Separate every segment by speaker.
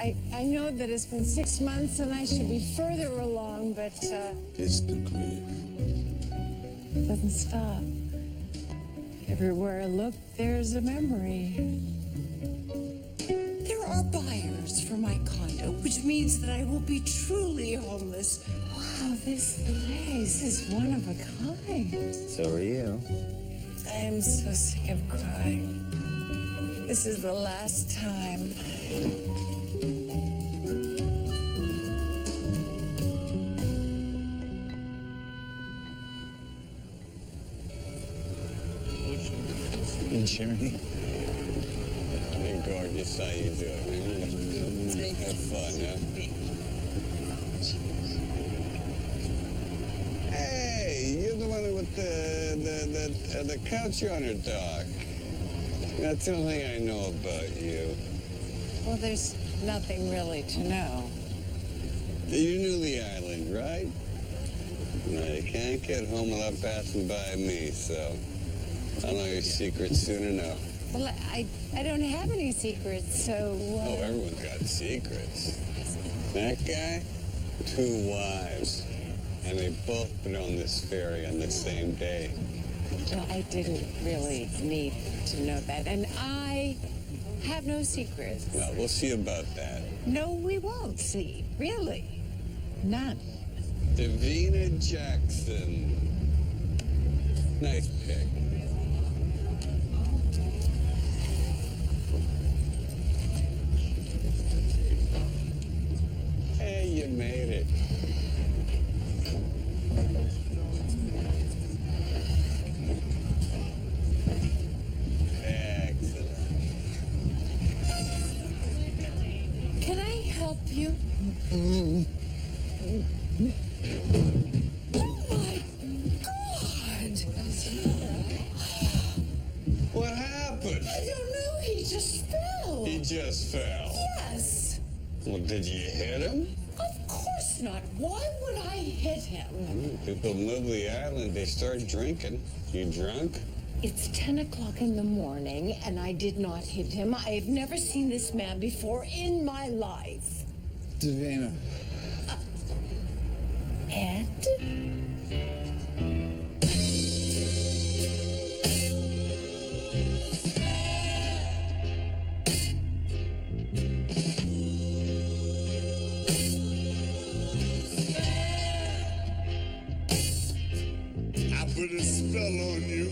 Speaker 1: I know that it's been 6 months and I should be further along, but,
Speaker 2: It's the cliff.
Speaker 1: it doesn't stop. Everywhere I look, there's a memory. There are buyers for my condo, which means that I will be truly homeless. Wow, this place is one of a kind.
Speaker 2: So are you.
Speaker 1: I am so sick of crying. This is the last time.
Speaker 2: Jimmy.
Speaker 3: Hey, gorgeous, how you doing? Have fun, huh? Hey, you're the one with the couch on her dog. That's the only thing I know about you.
Speaker 1: Well, there's nothing really to know.
Speaker 3: You knew the island, right? No, you can't get home without passing by me, so I'll know your secrets soon enough.
Speaker 1: Well, I don't have any secrets, so...
Speaker 3: Oh, everyone's got secrets. That guy, 2 wives, and they both been on this ferry on the same day.
Speaker 1: Well, I didn't really need to know that, and I have no secrets.
Speaker 3: Well, we'll see about that.
Speaker 1: No, we won't see. Really. None.
Speaker 3: Davina Jackson. Nice pick. Hey, you made it. Excellent.
Speaker 1: Can I help you? Oh, my God!
Speaker 3: What happened?
Speaker 1: I don't know. He just fell.
Speaker 3: He just fell.
Speaker 1: Yes.
Speaker 3: Well, did you hit him?
Speaker 1: Of course not. Why would I hit him?
Speaker 3: People move the island, they start drinking. You drunk?
Speaker 1: It's 10 o'clock in the morning, and I did not hit him. I have never seen this man before in my life.
Speaker 2: Davina.
Speaker 1: Ed?
Speaker 3: I put a spell on you.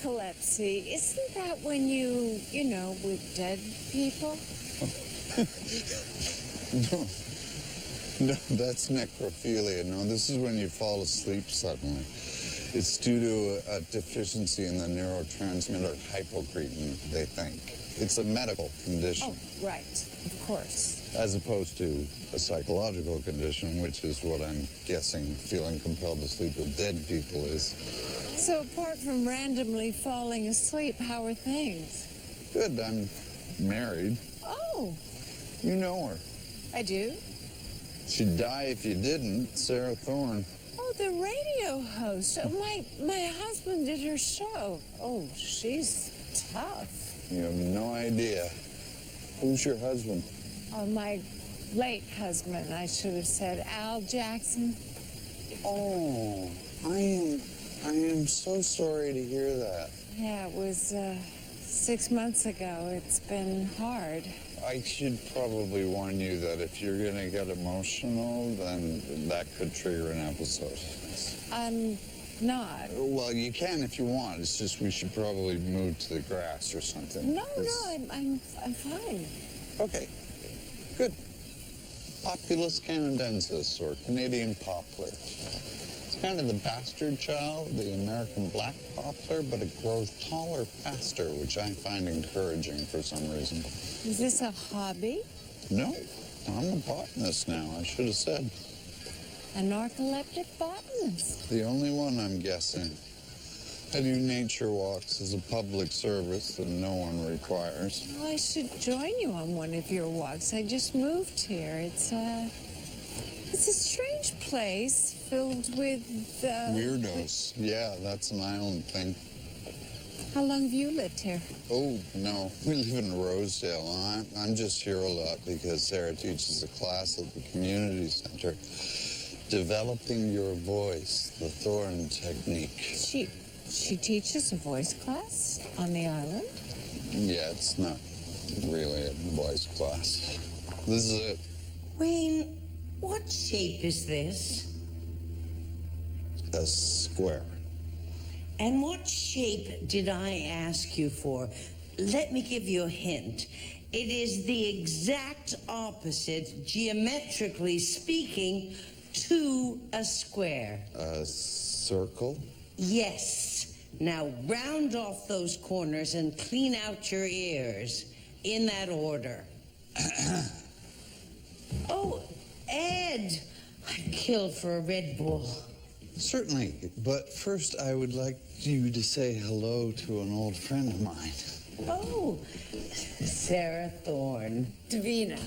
Speaker 1: Narcolepsy, isn't that when you know, with dead people?
Speaker 2: No, that's necrophilia. No, this is when you fall asleep suddenly. It's due to a deficiency in the neurotransmitter hypocretin, they think. It's a medical condition.
Speaker 1: Oh, right, of course.
Speaker 2: As opposed to a psychological condition, which is what I'm guessing feeling compelled to sleep with dead people is.
Speaker 1: So apart from randomly falling asleep, how are things?
Speaker 2: Good, I'm married.
Speaker 1: Oh,
Speaker 2: You know her.
Speaker 1: I do?
Speaker 2: She'd die if you didn't, Sarah Thorne.
Speaker 1: Oh, the radio host. Oh, my husband did her show. Oh, she's tough.
Speaker 2: You have no idea. Who's your husband?
Speaker 1: Oh, my late husband, I should have said. Al Jackson.
Speaker 2: Oh, I am so sorry to hear that.
Speaker 1: Yeah, it was 6 months ago. It's been hard.
Speaker 2: I should probably warn you that if you're going to get emotional, then that could trigger an episode.
Speaker 1: I'm not.
Speaker 2: Well, you can if you want. It's just we should probably move to the grass or something.
Speaker 1: No, I'm fine.
Speaker 2: Okay, good. Populus canadensis, or Canadian poplar. kind of the bastard child, the American black poplar, but it grows taller faster, which I find encouraging for some reason.
Speaker 1: Is this a hobby?
Speaker 2: No, I'm a botanist now, I should have said.
Speaker 1: A narcoleptic botanist?
Speaker 2: The only one, I'm guessing. I do nature walks as a public service that no one requires.
Speaker 1: Well, I should join you on one of your walks. I just moved here. It's a strange place filled with...
Speaker 2: Weirdos. Yeah, that's an island thing.
Speaker 1: How long have you lived here?
Speaker 2: Oh, no, we live in Rosedale. I'm just here a lot because Sarah teaches a class at the community center. Developing your voice, the Thorn technique.
Speaker 1: She teaches a voice class on the island?
Speaker 2: Yeah, it's not really a voice class. This is it.
Speaker 4: Wayne, what shape is this?
Speaker 2: A square.
Speaker 4: And what shape did I ask you for? Let me give you a hint. It is the exact opposite, geometrically speaking, to a square.
Speaker 2: A circle?
Speaker 4: Yes. Now round off those corners and clean out your ears. In that order. Oh, Ed! I'd kill for a Red Bull.
Speaker 2: Certainly, but first I would like you to say hello to an old friend of mine.
Speaker 4: Oh, Sarah Thorne.
Speaker 1: Davina.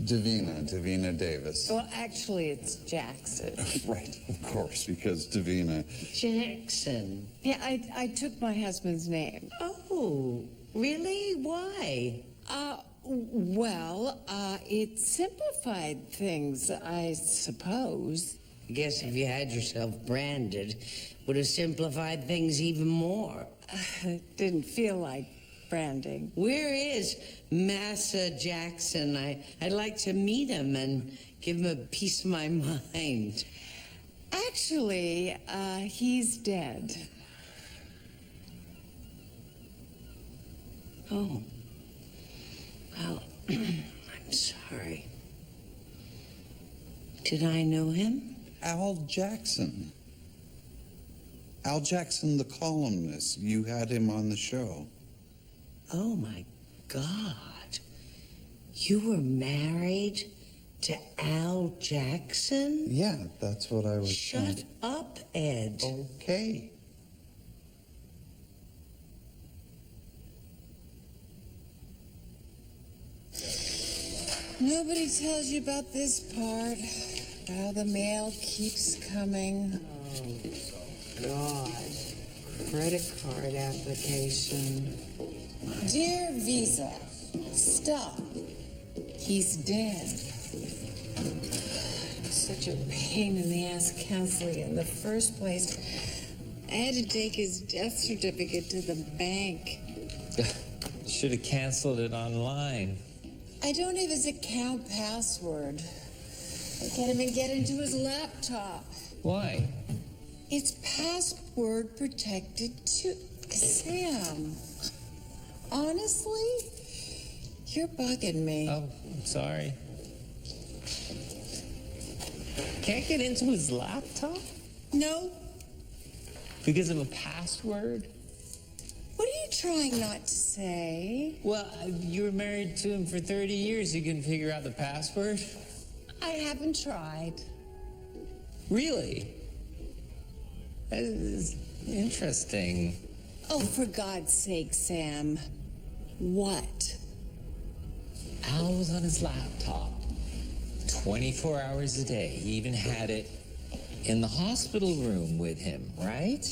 Speaker 2: Davina Davis.
Speaker 1: Well, actually, it's Jackson.
Speaker 2: Right, of course, because Davina...
Speaker 4: Jackson.
Speaker 1: Yeah, I took my husband's name.
Speaker 4: Oh, really? Why?
Speaker 1: Well, it simplified things, I suppose.
Speaker 4: I guess if you had yourself branded, would have simplified things even more.
Speaker 1: It didn't feel like branding.
Speaker 4: Where is Massa Jackson? I'd like to meet him and give him a piece of my mind.
Speaker 1: Actually, he's dead.
Speaker 4: Oh. Well, I'm sorry. Did I know him?
Speaker 2: Al Jackson. Al Jackson, the columnist. You had him on the show.
Speaker 4: Oh, my God. You were married to Al Jackson?
Speaker 2: Yeah, that's what I was
Speaker 4: Shut up, Ed.
Speaker 2: Okay.
Speaker 1: Nobody tells you about this part. How the mail keeps coming. Oh, God. Credit card application. Dear Visa, stop. He's dead. Such a pain in the ass canceling in the first place. I had to take his death certificate to the bank.
Speaker 5: Should have canceled it online.
Speaker 1: I don't have his account password. I can't even get into his laptop.
Speaker 5: Why?
Speaker 1: It's password protected too. Sam, honestly, you're bugging me.
Speaker 5: Oh, I'm sorry. Can't get into his laptop?
Speaker 1: No?
Speaker 5: Because of a password?
Speaker 1: What are you trying not to say?
Speaker 5: Well, you were married to him for 30 years. You couldn't figure out the password?
Speaker 1: I haven't tried.
Speaker 5: Really? That is interesting.
Speaker 1: Oh, for God's sake, Sam. What?
Speaker 5: Al was on his laptop 24 hours a day. He even had it in the hospital room with him, right?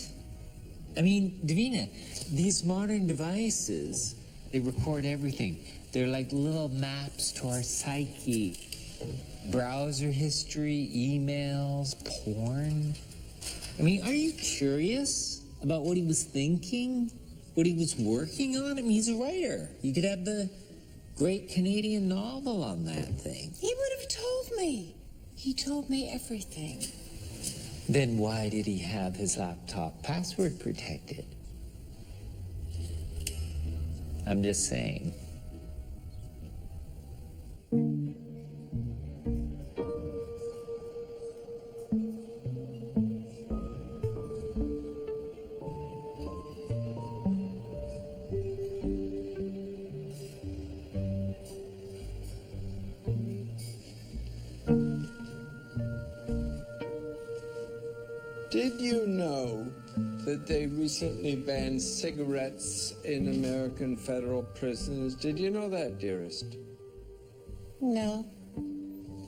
Speaker 5: I mean, Davina, these modern devices, they record everything. They're like little maps to our psyche. Browser history, emails, porn. I mean, are you curious about what he was thinking? What he was working on? I mean, he's a writer. You could have the great Canadian novel on that thing.
Speaker 1: He would have told me. He told me everything.
Speaker 5: Then why did he have his laptop password protected? I'm just saying.
Speaker 6: that they recently banned cigarettes in American federal prisons. Did you know that, dearest?
Speaker 1: No.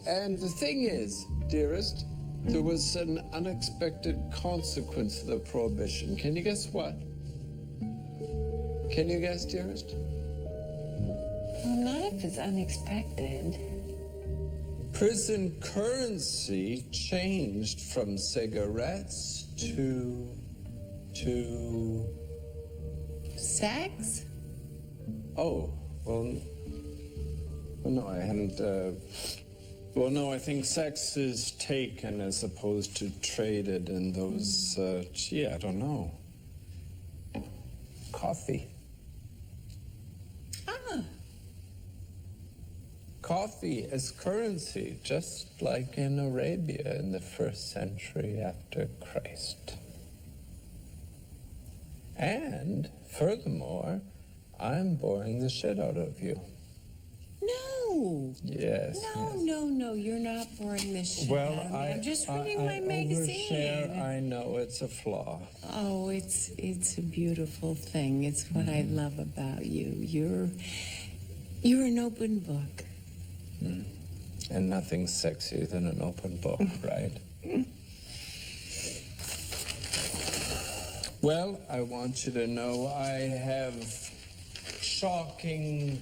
Speaker 6: And the thing is, dearest, there was an unexpected consequence of the prohibition. Can you guess what? Can you guess, dearest?
Speaker 1: Well, not if it's unexpected.
Speaker 6: Prison currency changed from cigarettes to
Speaker 1: Sex?
Speaker 6: Oh, well, no, I hadn't, well, no, I think sex is taken as opposed to traded, and those, gee, I don't know. Coffee.
Speaker 1: Ah.
Speaker 6: Coffee as currency, just like in Arabia in the 1st century after Christ. And, furthermore, I'm boring the shit out of you.
Speaker 1: No.
Speaker 6: Yes.
Speaker 1: No, you're not boring this shit out of me. I'm just reading my magazine.
Speaker 6: Overshare, I know it's a flaw.
Speaker 1: Oh, it's a beautiful thing. It's what I love about you. You're an open book.
Speaker 6: And nothing's sexier than an open book, right? Well, I want you to know I have shocking,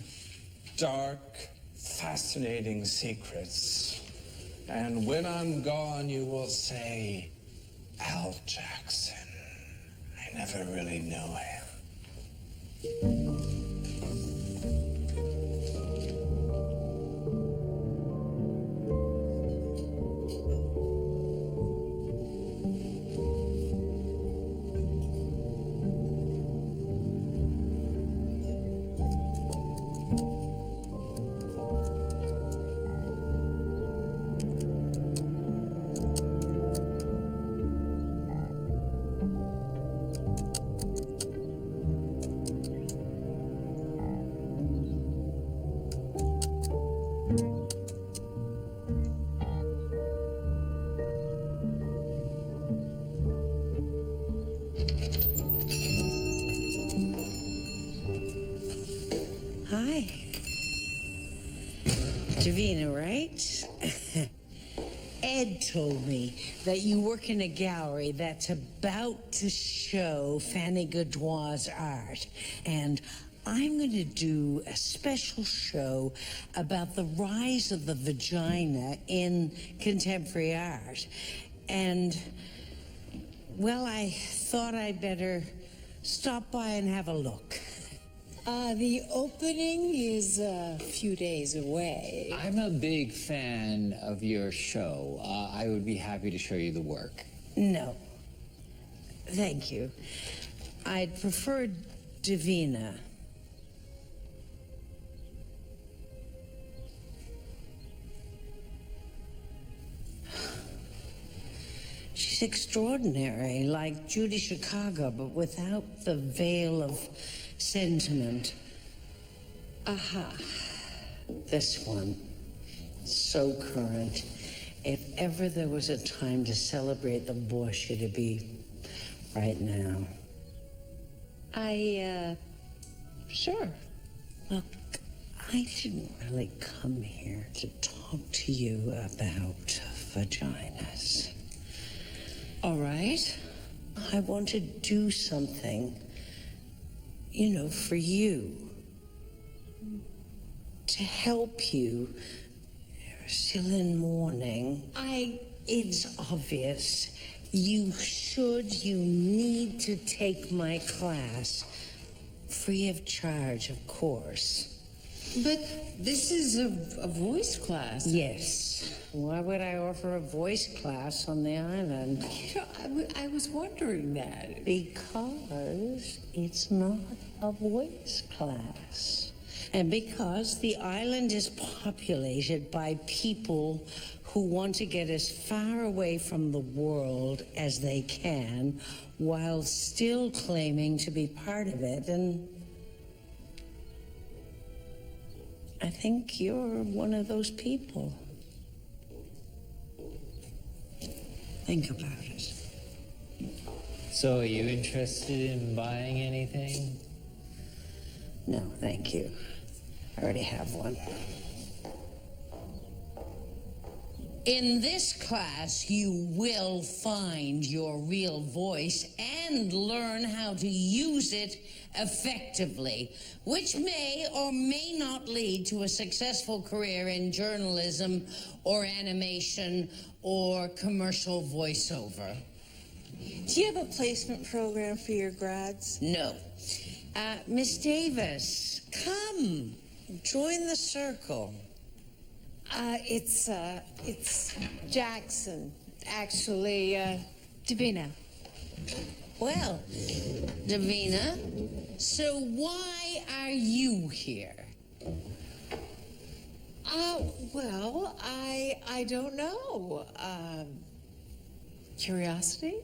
Speaker 6: dark, fascinating secrets. And when I'm gone, you will say, Al Jackson. I never really knew him.
Speaker 4: Hi. Davina, right? Ed told me that you work in a gallery that's about to show Fanny Godwin's art. And I'm going to do a special show about the rise of the vagina in contemporary art. And, well, I thought I'd better stop by and have a look.
Speaker 1: The opening is a few days away.
Speaker 5: I'm a big fan of your show. I would be happy to show you the work.
Speaker 4: No. Thank you. I'd prefer Davina. She's extraordinary, like Judy Chicago, but without the veil of sentiment. Aha. This one. So current. If ever there was a time to celebrate the bush, it'd be right now.
Speaker 1: Sure.
Speaker 4: Look, I didn't really come here to talk to you about vaginas.
Speaker 1: All right.
Speaker 4: I want to do something, you know, for you. To help you. You're still in mourning. It's obvious. You need to take my class. Free of charge, of course.
Speaker 1: But this is a voice class.
Speaker 4: Yes. Why would I offer a voice class on the island?
Speaker 1: You know, I was wondering that.
Speaker 4: Because it's not a voice class. And because the island is populated by people who want to get as far away from the world as they can while still claiming to be part of it. And I think you're one of those people. Think about it.
Speaker 5: So, are you interested in buying anything?
Speaker 4: No, thank you. I already have one. In this class, you will find your real voice and learn how to use it effectively, which may or may not lead to a successful career in journalism or animation or commercial voiceover.
Speaker 1: Do you have a placement program for your grads?
Speaker 4: No. Miss Davis, come. Join the circle.
Speaker 1: It's Jackson. Actually, Davina.
Speaker 4: Well, Davina, so why are you here?
Speaker 1: Well, I don't know. Curiosity?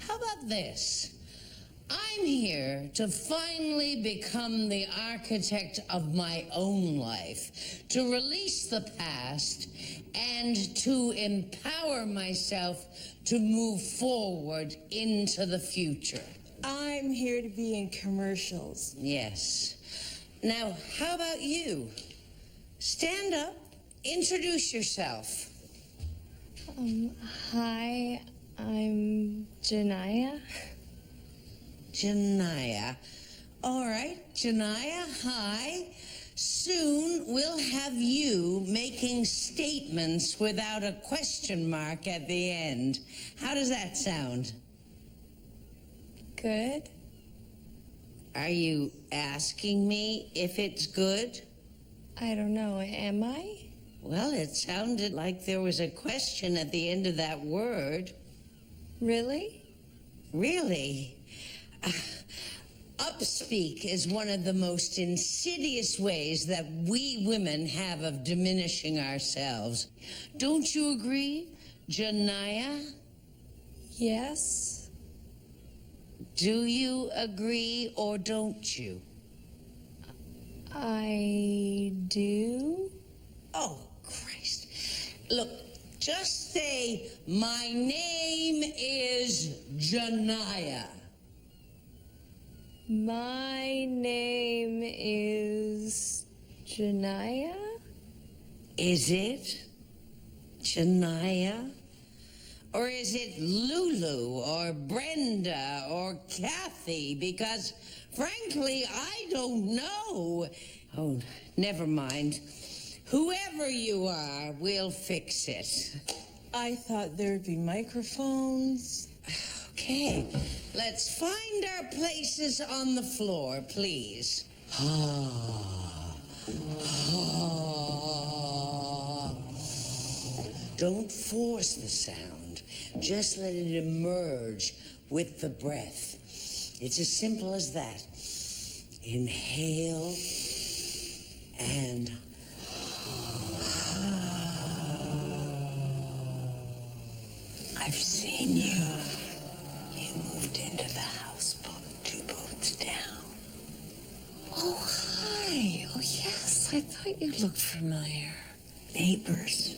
Speaker 4: How about this? I'm here to finally become the architect of my own life, to release the past, and to empower myself to move forward into the future.
Speaker 1: I'm here to be in commercials.
Speaker 4: Yes. Now, how about you? Stand up, introduce yourself.
Speaker 7: Hi, I'm Janaya.
Speaker 4: Janaya. All right, Janaya, hi. Soon we'll have you making statements without a question mark at the end. How does that sound?
Speaker 7: Good.
Speaker 4: Are you asking me if it's good?
Speaker 7: I don't know, am I?
Speaker 4: Well, it sounded like there was a question at the end of that word.
Speaker 7: Really?
Speaker 4: Really? Upspeak is one of the most insidious ways that we women have of diminishing ourselves. Don't you agree, Janaya?
Speaker 7: Yes.
Speaker 4: Do you agree or don't you?
Speaker 7: I do.
Speaker 4: Oh, Christ. Look, just say, my name is Janaya.
Speaker 7: My name is Janaya.
Speaker 4: Is it Janaya? Or is it Lulu or Brenda or Kathy? Because, frankly, I don't know. Oh, never mind. Whoever you are, we'll fix it.
Speaker 1: I thought there'd be microphones.
Speaker 4: Okay, let's find our places on the floor, please. Don't force the sound. Just let it emerge with the breath. It's as simple as that. Inhale and I've seen you. You moved into the houseboat 2 boats down.
Speaker 1: Oh, hi. Oh, yes. I thought you looked familiar.
Speaker 4: Neighbors,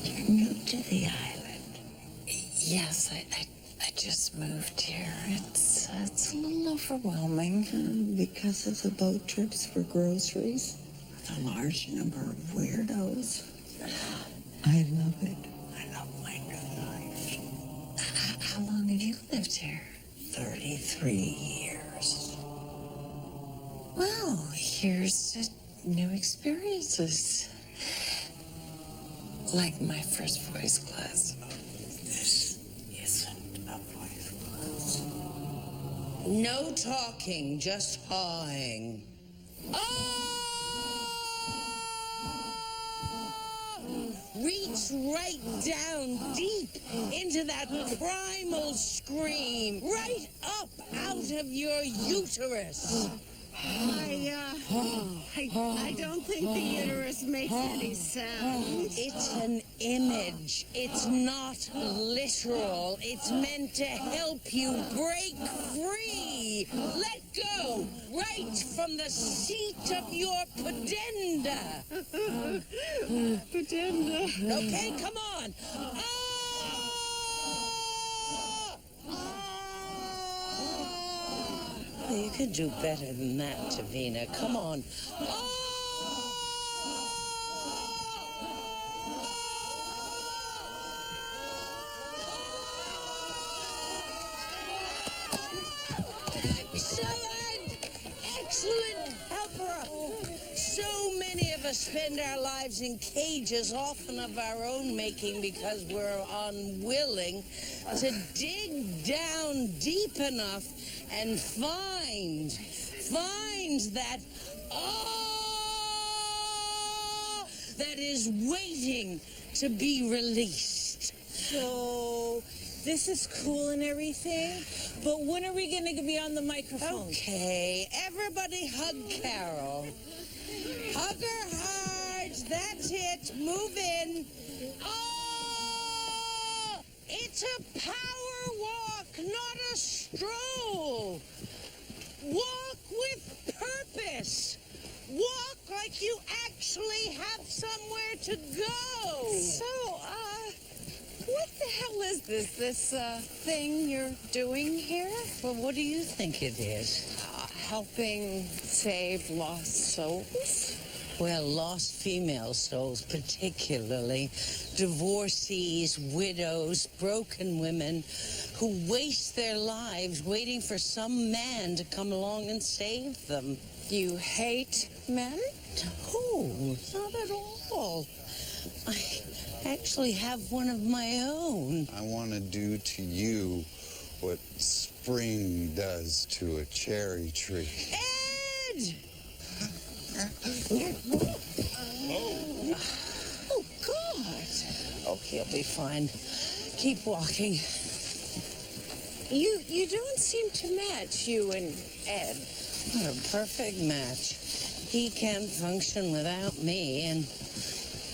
Speaker 4: you're new to the island.
Speaker 1: Yes, I just moved here. It's a little overwhelming.
Speaker 8: Because of the boat trips for groceries, the large number of weirdos. I love it. I love my new life.
Speaker 1: How long have you lived here?
Speaker 8: 33 years.
Speaker 1: Well, here's to new experiences. Like my first voice class.
Speaker 8: This isn't a voice class.
Speaker 4: No talking, just hawing. Reach right down deep into that primal scream, right up out of your uterus.
Speaker 8: I don't think the uterus makes any sound.
Speaker 4: It's an image. It's not literal. It's meant to help you break free. Let go right from the seat of your pudenda.
Speaker 8: Pudenda.
Speaker 4: Okay, come on. Oh, you could do better than that, Davina. Come on. Excellent! Excellent! Help her up. So many of us spend our lives in cages, often of our own making, because we're unwilling to dig down deep enough and find that that is waiting to be released.
Speaker 1: So, this is cool and everything, but when are we going to be on the microphone?
Speaker 4: Okay, everybody hug Carol. Hug her hard. That's it. Move in. Oh, it's a power walk, not a stroll. Walk with purpose. Walk like you actually have somewhere to go.
Speaker 1: So, what the hell is this? This thing you're doing here?
Speaker 4: Well, what do you think it is?
Speaker 1: Helping save lost souls?
Speaker 4: Well, lost female souls, particularly divorcees, widows, broken women who waste their lives waiting for some man to come along and save them.
Speaker 1: You hate men?
Speaker 4: No, not at all. I actually have one of my own.
Speaker 2: I want to do to you what spring does to a cherry tree.
Speaker 4: Ed! Oh, God. Oh, he'll be fine. Keep walking.
Speaker 1: You don't seem to match, you and Ed.
Speaker 4: What a perfect match. He can't function without me, and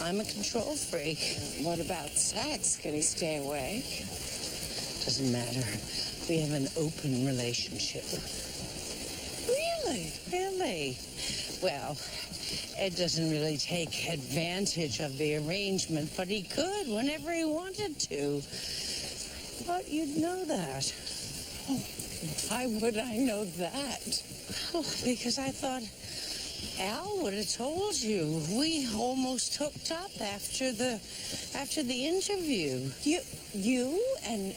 Speaker 4: I'm a control freak.
Speaker 1: What about sex? Can he stay away?
Speaker 4: Doesn't matter. We have an open relationship.
Speaker 1: Really?
Speaker 4: Really? Well, Ed doesn't really take advantage of the arrangement, but he could whenever he wanted to. Thought you'd know that.
Speaker 1: Why would I know that?
Speaker 4: Oh, because I thought Al would have told you. We almost hooked up after the interview.
Speaker 1: You and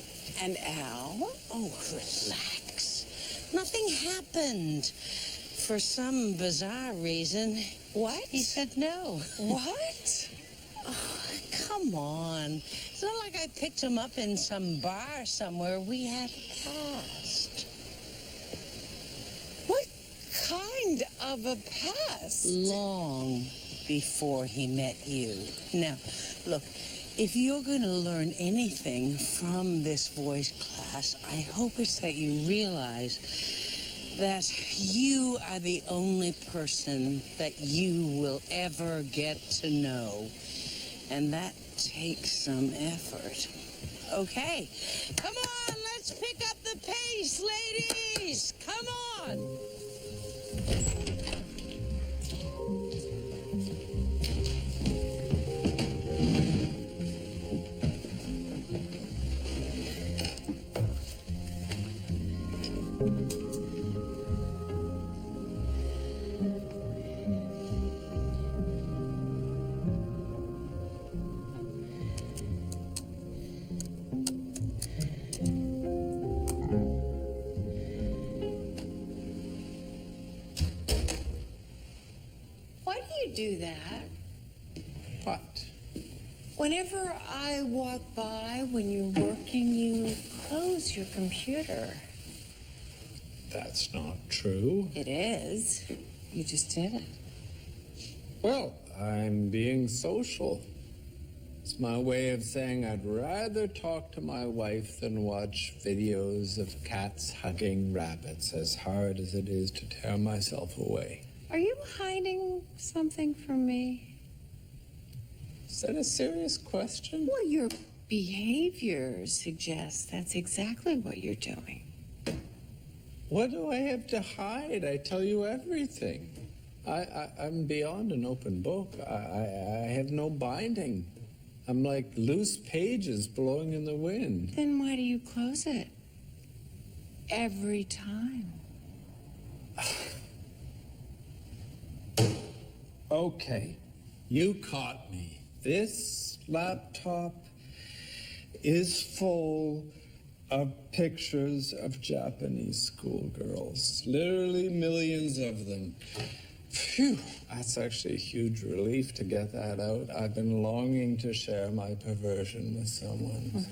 Speaker 1: Al?
Speaker 4: Oh, relax. Nothing happened. For some bizarre reason.
Speaker 1: What?
Speaker 4: He said no.
Speaker 1: What?
Speaker 4: Oh, come on. It's not like I picked him up in some bar somewhere. We had a past.
Speaker 1: What kind of a past?
Speaker 4: Long before he met you. Now, look, if you're going to learn anything from this voice class, I hope it's that you realize that you are the only person that you will ever get to know. And that takes some effort. Okay, come on, let's pick up the pace, ladies. Come on.
Speaker 1: Why do you do that?
Speaker 6: What?
Speaker 1: Whenever I walk by when you're working, you close your computer.
Speaker 6: That's not true.
Speaker 1: It is. You just did it.
Speaker 6: Well, I'm being social. It's my way of saying I'd rather talk to my wife than watch videos of cats hugging rabbits, as hard as it is to tear myself away.
Speaker 1: Are you hiding something from me?
Speaker 6: Is that a serious question?
Speaker 1: Well, your behavior suggests that's exactly what you're doing.
Speaker 6: What do I have to hide? I tell you everything. I'm beyond an open book. I have no binding. I'm like loose pages blowing in the wind.
Speaker 1: Then why do you close it? Every time.
Speaker 6: Okay, you caught me. This laptop is full of pictures of Japanese schoolgirls. Literally millions of them. Phew, that's actually a huge relief to get that out. I've been longing to share my perversion with someone.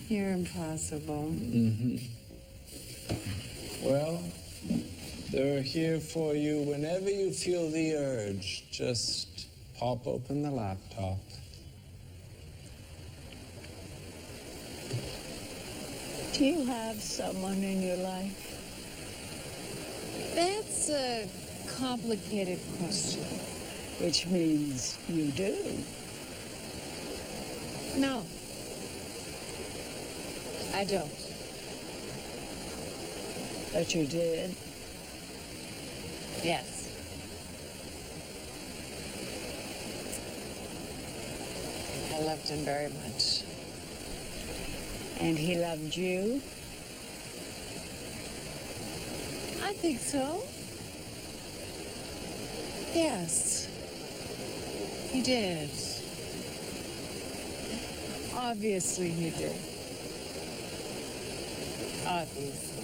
Speaker 1: You're impossible.
Speaker 6: Well, they're here for you whenever you feel the urge. Just pop open the laptop.
Speaker 8: Do you have someone in your life?
Speaker 1: That's a complicated question.
Speaker 8: Which means you do.
Speaker 1: No. I don't.
Speaker 8: But you did.
Speaker 1: Yes. I loved him very much.
Speaker 8: And he loved you?
Speaker 1: I think so. Yes. He did. Obviously he did. Obviously.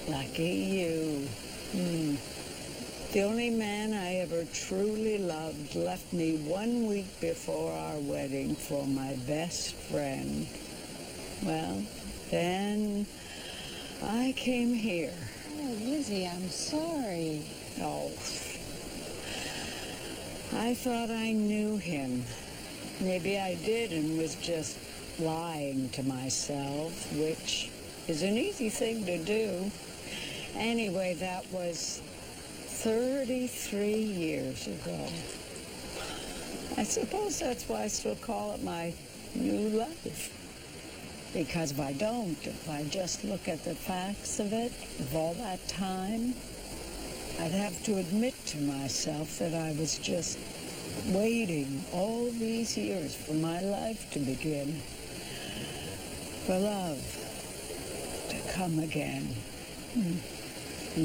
Speaker 8: Lucky you. The only man I ever truly loved left me 1 week before our wedding for my best friend. Well, then I came here.
Speaker 1: Oh, Lizzie, I'm sorry.
Speaker 8: Oh, I thought I knew him. Maybe I did and was just lying to myself, which is an easy thing to do. Anyway, that was 33 years ago. I suppose that's why I still call it my new life. Because if I just look at the facts of it, of all that time, I'd have to admit to myself that I was just waiting all these years for my life to begin. For love to come again. And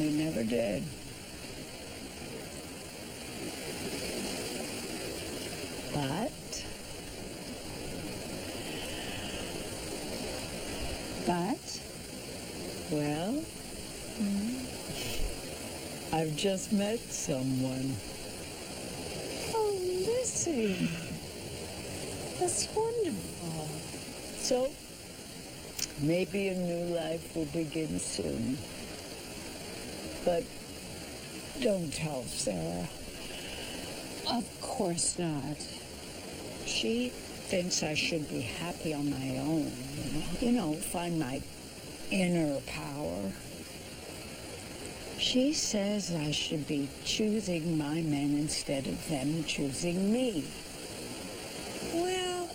Speaker 8: it never did. Well, I've just met someone.
Speaker 1: Oh, Lizzie. That's wonderful.
Speaker 8: So, maybe a new life will begin soon. But don't tell Sarah.
Speaker 1: Of course not.
Speaker 8: She thinks I should be happy on my own. You know, find my inner power. She says I should be choosing my men instead of them choosing me.
Speaker 1: Well,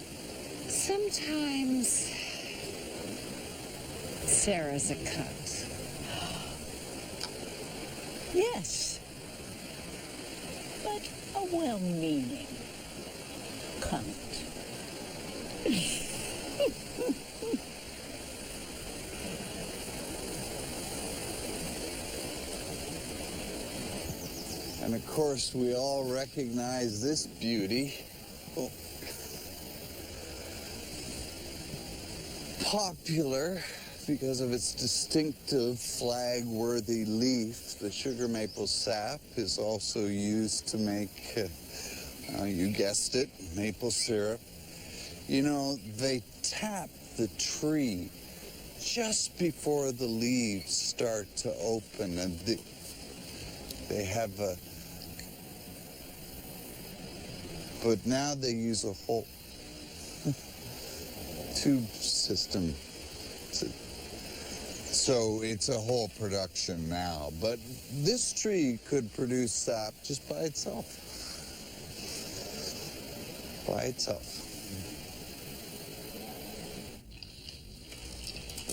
Speaker 1: sometimes Sarah's a cunt.
Speaker 8: Yes, but a well-meaning cunt.
Speaker 2: And of course, we all recognize this beauty. Oh. Popular because of its distinctive flag-worthy leaf. The sugar maple sap is also used to make, you guessed it, maple syrup. You know, they tap the tree just before the leaves start to open, and they have a... But now they use a whole tube system. So it's a whole production now. But this tree could produce sap just by itself. By itself.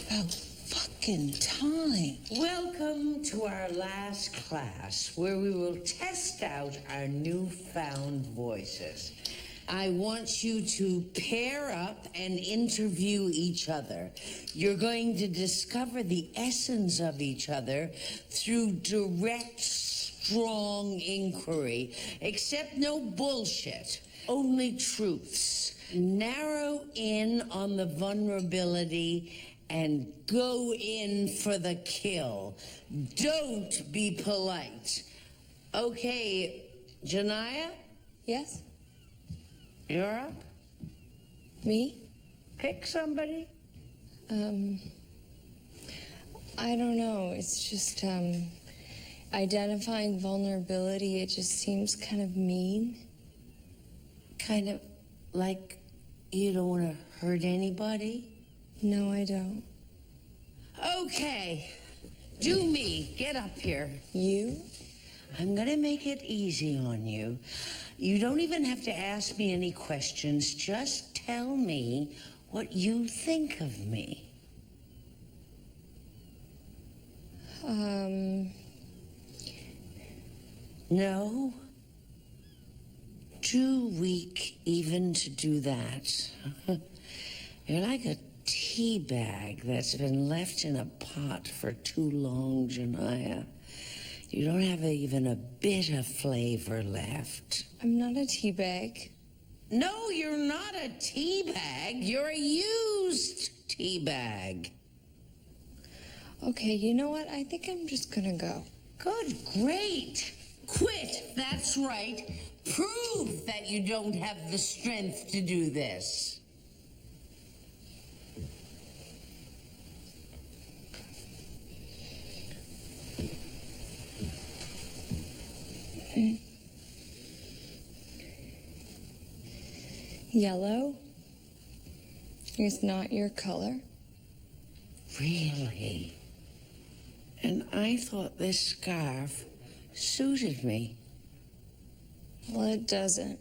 Speaker 4: About fucking time. Welcome to our last class, where we will test out our newfound voices. I want you to pair up and interview each other. You're going to discover the essence of each other through direct, strong inquiry. Except no bullshit, only truths. Narrow in on the vulnerability and go in for the kill. Don't be polite. Okay, Janaya?
Speaker 7: Yes?
Speaker 4: You're up?
Speaker 7: Me?
Speaker 4: Pick somebody.
Speaker 7: I don't know. It's just, identifying vulnerability, it just seems kind of mean.
Speaker 4: Kind of like you don't want to hurt anybody?
Speaker 7: No, I don't.
Speaker 4: Okay. Do me. Get up here.
Speaker 7: You?
Speaker 4: I'm gonna make it easy on you. You don't even have to ask me any questions. Just tell me what you think of me. No? Too weak even to do that. You're like a tea bag that's been left in a pot for too long, Janaya. You don't have even a bit of flavor left.
Speaker 7: I'm not a tea bag.
Speaker 4: No, you're not a tea bag. You're a used tea bag.
Speaker 7: Okay, you know what? I think I'm just gonna go.
Speaker 4: Good, great. Quit, that's right. Prove that you don't have the strength to do this.
Speaker 7: Yellow is not your color.
Speaker 4: Really? And I thought this scarf suited me.
Speaker 7: Well, it doesn't.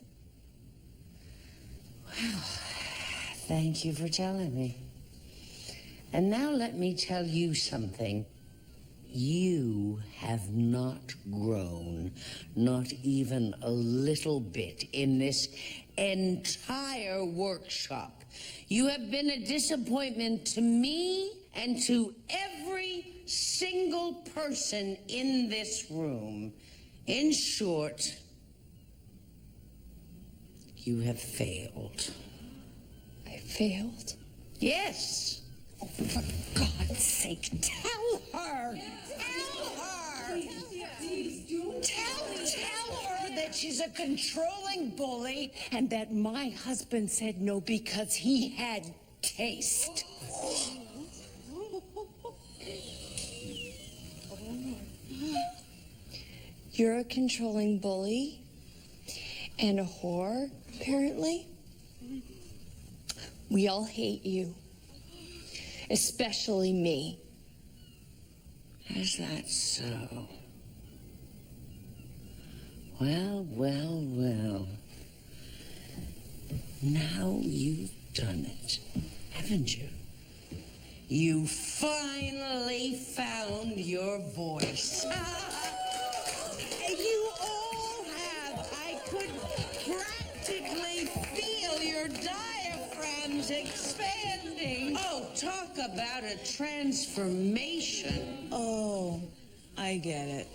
Speaker 4: Well, thank you for telling me. And now let me tell you something. You have not grown, not even a little bit, in this entire workshop. You have been a disappointment to me and to every single person in this room. In short, you have failed.
Speaker 7: I failed.
Speaker 4: Yes.
Speaker 1: Oh, for God's sake, tell her! Tell her! Tell her that she's a controlling bully and that my husband said no because he had taste.
Speaker 7: You're a controlling bully and a whore, apparently. We all hate you. Especially me.
Speaker 4: Is that so? Well, well, well. Now you've done it, haven't you? You finally found your voice. You all have. I could practically feel your diaphragms expanding. Oh, talk about a transformation.
Speaker 1: Oh, I get it.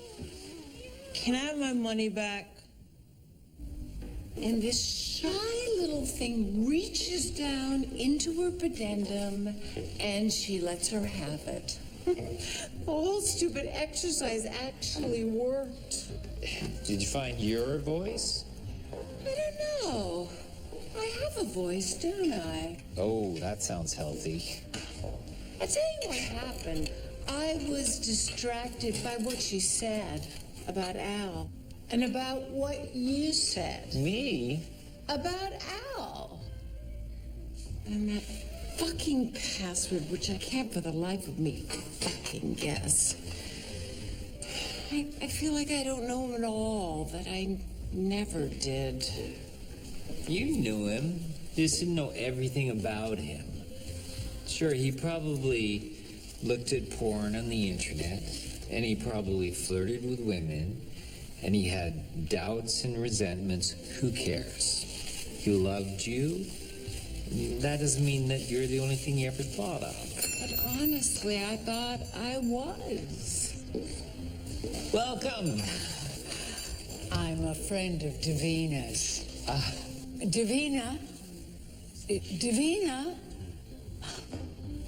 Speaker 1: Can I have my money back? And this shy little thing reaches down into her pedendum and she lets her have it. The whole stupid exercise actually worked.
Speaker 5: Did you find your voice?
Speaker 1: I don't know. I have a voice, don't I?
Speaker 5: Oh, that sounds healthy.
Speaker 1: I'll tell you what happened. I was distracted by what she said about Al and about what you said
Speaker 5: Me?
Speaker 1: about Al. And that fucking password, which I can't for the life of me fucking guess. I feel like I don't know him at all, that I never did.
Speaker 5: You knew him. Just didn't know everything about him. Sure, he probably looked at porn on the internet, and he probably flirted with women, and he had doubts and resentments. Who cares? who loved you, that doesn't mean that you're the only thing he ever thought of.
Speaker 1: But honestly, I thought I was.
Speaker 5: Welcome.
Speaker 8: I'm a friend of Davina's. Davina? Davina?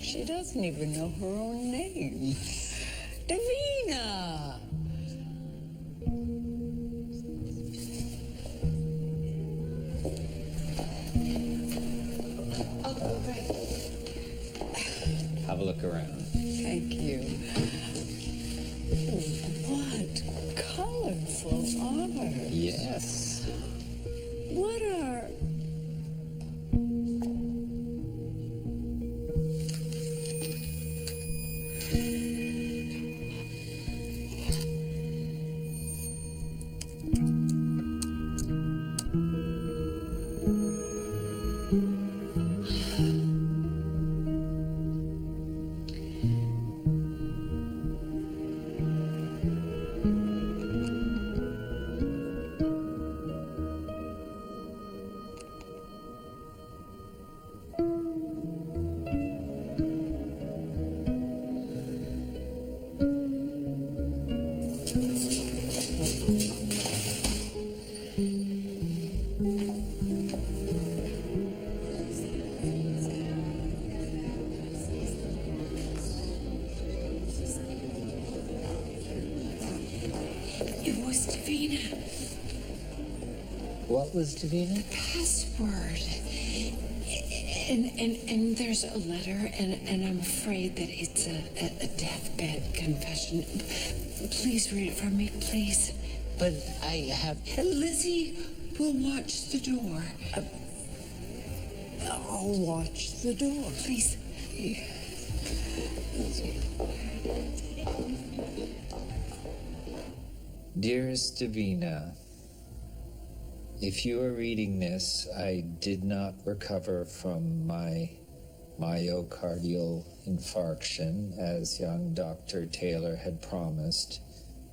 Speaker 8: She doesn't even know her own name. Davina!
Speaker 5: Have a look around.
Speaker 8: Thank you. What colorful art.
Speaker 5: Yes.
Speaker 8: What are... It was Davina.
Speaker 5: What was Davina?
Speaker 1: Password. And there's a letter, and I'm afraid that it's a deathbed confession. Please read it for me, please.
Speaker 5: But I have...
Speaker 1: Lizzie will watch the door.
Speaker 8: I'll watch the door.
Speaker 1: Please.
Speaker 5: Dearest Davina, if you are reading this, I did not recover from my myocardial infarction as young Dr. Taylor had promised,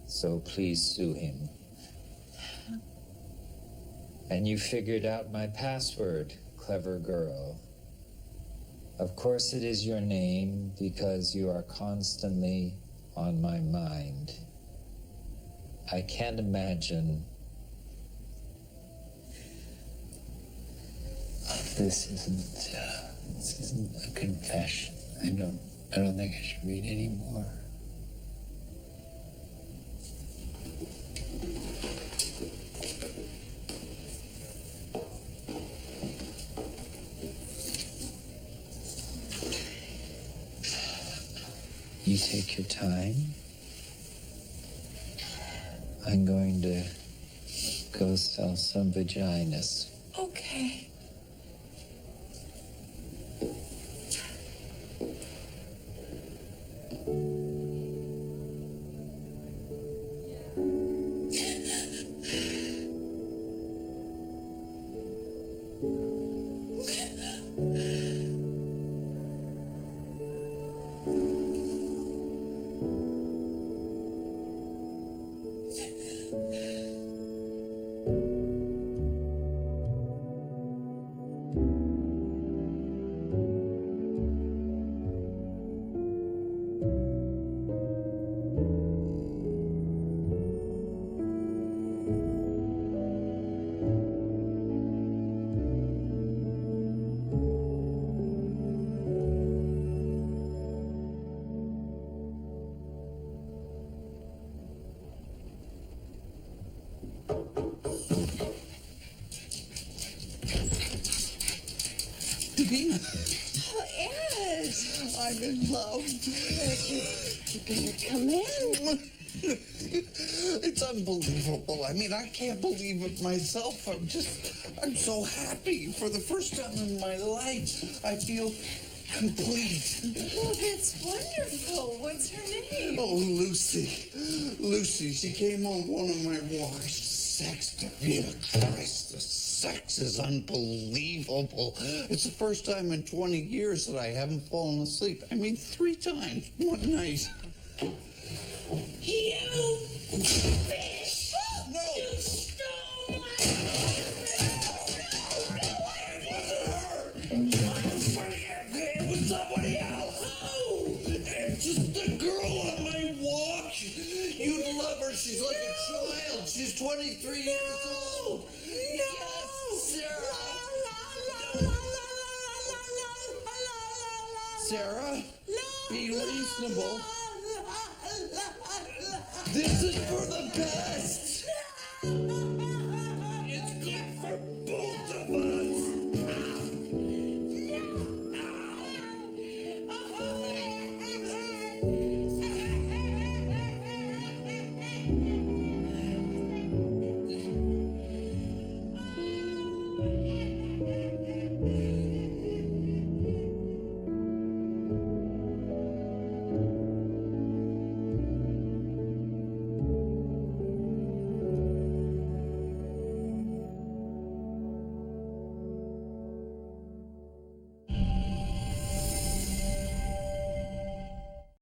Speaker 5: so please sue him. And you figured out my password, clever girl. Of course it is your name because you are constantly on my mind. I can't imagine. This isn't a confession. I don't think I should read anymore. You take your time. I'm going to go sell some vaginas.
Speaker 1: Okay.
Speaker 2: Davina,
Speaker 1: Oh, Ed!
Speaker 2: I'm in love.
Speaker 1: You better come in.
Speaker 2: It's unbelievable. I mean, I can't believe it myself. I'm so happy. For the first time in my life, I feel complete.
Speaker 1: Oh, that's wonderful. What's her name?
Speaker 2: Oh, Lucy. Lucy, she came on one of my walks. Sex, Davina Christ, the sex is unbelievable. It's the first time in 20 years that I haven't fallen asleep. I mean, 3 times one night.
Speaker 1: You fish!
Speaker 2: No!
Speaker 1: You stole my
Speaker 9: She's like a child. She's 23 years old. Yes, Sarah. Sarah, be reasonable. This is for the best.